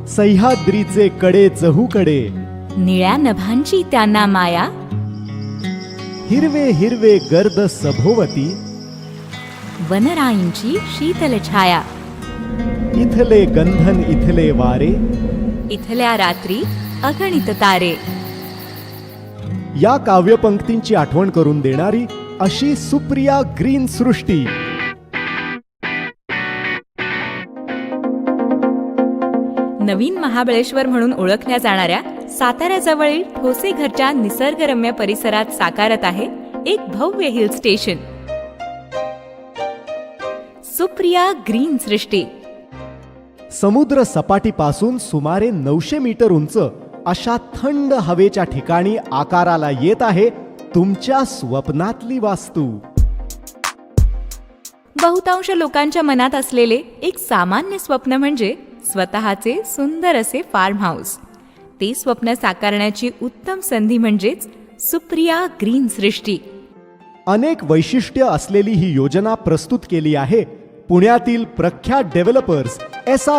सह्याद्रीचे कडे चहूकडे, निळ्या नभांची त्यांना माया, हिरवे हिरवे गर्द सभोवती, वनराईंची शीतल छाया, इथले गंधन इथले वारे, इथल्या रात्री अगणित तारे. या काव्यपंक्तींची आठवण करून देणारी अशी सुप्रिया ग्रीन सृष्टी. नवीन महाबळेश्वर म्हणून ओळखल्या जाणाऱ्या साताऱ्याजवळील ठोसेघरच्या निसर्गरम्य परिसरात साकारत आहे एक भव्य हिल स्टेशन. सुप्रिया ग्रीन सृष्टी. समुद्र सपाटीपासून सुमारे 900 मीटर उंच अशा थंड हवेच्या ठिकाणी आकाराला येत आहे तुमच्या स्वप्नातली वास्तू. बहुतांश लोकांच्या मनात असलेले एक सामान्य स्वप्न म्हणजे स्वतःचे सुंदर असे फार्म हाऊस. ते स्वप्न साकारण्याची उत्तम संधी म्हणजेच सुप्रिया ग्रीन सृष्टी. अनेक वैशिष्ट्य असलेली ही योजना प्रस्तुत केली आहे पुण्यातील प्रख्यात डेव्हलपर्स SR